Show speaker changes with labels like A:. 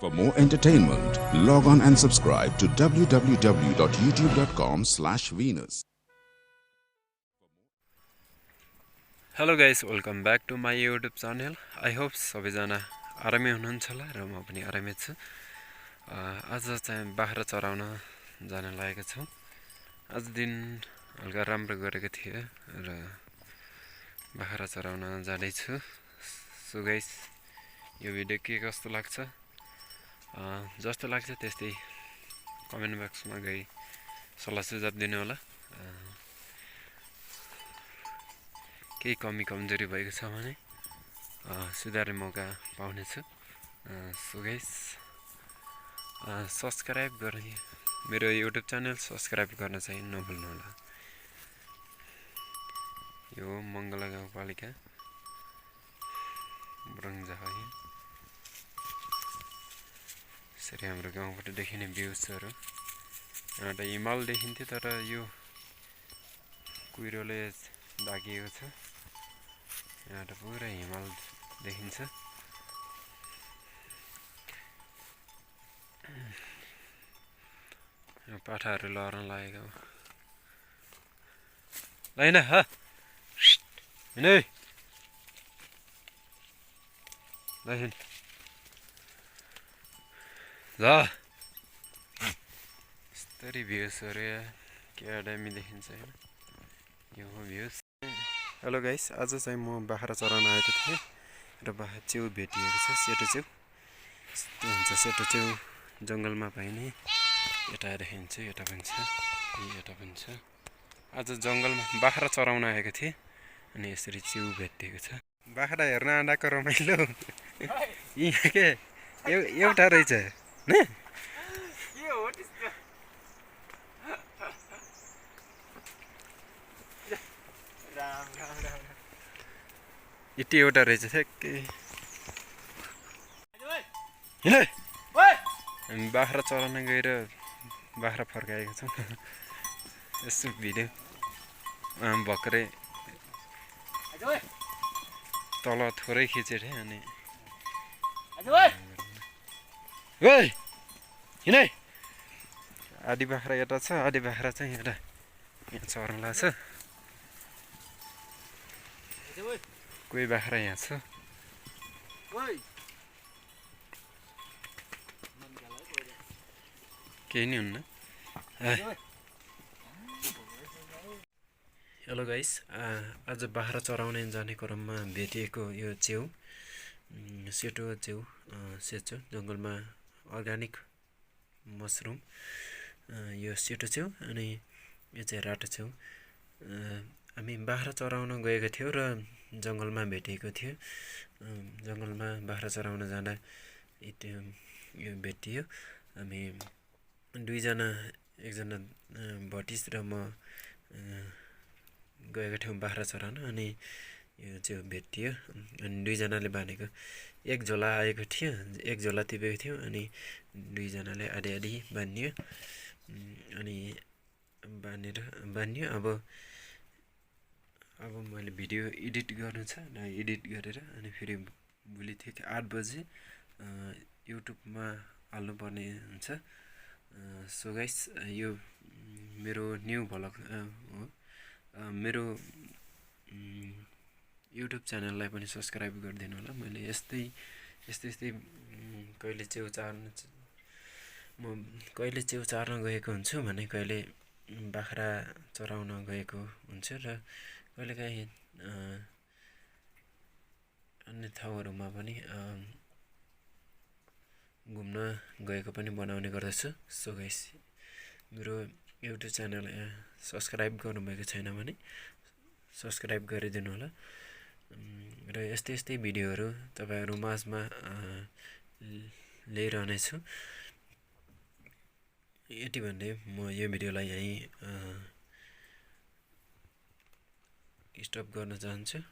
A: For more entertainment, log on and subscribe to www.youtube.com/Venus.
B: Hello guys, welcome back to my YouTube channel. I hope सबैजना आरामै हुनुहुन्छ होला र म पनि आरामै छु। आज चाहिँ बाख्रा चराउन जान लागेको छु। आज दिन हल्का राम्रो गरेको थियो र बाख्रा चराउन जाँदै छु। सो गाइस, यो भिडियो के कस्तो लाग्छ? जस्तो लाग्छ त्यस्तै कमेन्ट बक्समा गई सल्लाह सुझाव दिनु होला। केही कमी कमजोरी भएको छ भने सुधार्ने मौका पाउनेछु। सो गाइस, सब्सक्राइब गर्ने मेरो युट्युब च्यानल सब्सक्राइब गर्न चाहिँ नभुल्नु होला। यो मङ्गला गाउँपालिका ब्रङ्जा है। यसरी हाम्रो गाउँबाट देखिने भ्यूजहरू। यहाँबाट हिमाल देखिन्थ्यो तर यो कुहिरोले ढाकिएको छ। यहाँबाट पुरा हिमाल देखिन्छ। पाठाहरू लड्न लागेको लाइन ह हिँडै लाइन ल यस्तरी भ्यूजहरू क्या दामी देखिन्छ होइन यो भ्यूज। हेलो गाइस, आज चाहिँ म बाख्रा चराउन आएको थिएँ र बाख्रा च्याउ भेटिएको छ। सेतो च्याउ यस्तो हुन्छ। सेतो च्याउ जङ्गलमा पाइने। यता देखिन्छ, यता पनि छ, यता पनि छ। आज जङ्गलमा बाख्रा चराउन आएको थिएँ अनि यसरी च्याउ भेटिएको छ। बाख्रा हेर्न आँडाको रमाइलो यहाँ के एउटा रहेछ न। यति एउटा रहेछ ठ्याक्कै। हामी बाख्रा चराउन गएर बाख्रा फर्काएको छौँ। यसो भिडियो भर्खरै तल थोरै खिचेर अनि हिँडै आधी बाख्रा यता छ, आधी बाख्रा चाहिँ यता यहाँ चर्न लाग्छ। कोही बाख्रा यहाँ छ। केही नि हुन्न। हेलो गाइस, आज बाख्रा चराउने जाने क्रममा भेटिएको यो च्याउ सेतो च्याउ जङ्गलमा अर्ग्यानिक मसरुम। यो सेतो च्याउ अनि यो चाहिँ रातो च्याउ। हामी बाख्रा चराउन गएको थियौँ र जङ्गलमा भेटिएको थियो। जङ्गलमा बाख्रा चराउन जाँदा यो भेटियो। हामी दुईजना, एकजना भटिस र म गएको थियौँ बाख्रा चराउन अनि यो चाहिँ भेटियो। अनि दुईजनाले बाँधेको एक झोला आएको थियो, एक झोला टिपेको थियो अनि दुईजनाले आधी आधी बाँधियो। अनि बाँधियो। अब मैले भिडियो एडिट गर्नु छ र एडिट गरेर अनि फेरि भोलि ठिक 8 बजे युट्युबमा हाल्नुपर्ने हुन्छ। सो गाइस, यो मेरो न्यू भ्लग हो। मेरो युट्युब च्यानललाई पनि सब्सक्राइब गरिदिनु होला। मैले यस्तै कहिले च्याउ चार्न गएको हुन्छु भने कहिले बाख्रा चराउन गएको हुन्छु र कहिलेकाहीँ अन्य ठाउँहरूमा पनि घुम्न गएको पनि बनाउने गर्दछु। सो गाइस, मेरो युट्युब च्यानल सब्सक्राइब गर्नुभएको छैन भने सब्सक्राइब गरिदिनु होला। र यस्तै भिडियोहरू तपाईँहरू माझमा ल्याइरहनेछु। यति भन्दै म यो भिडियोलाई यहीँ स्टप गर्न चाहन्छु।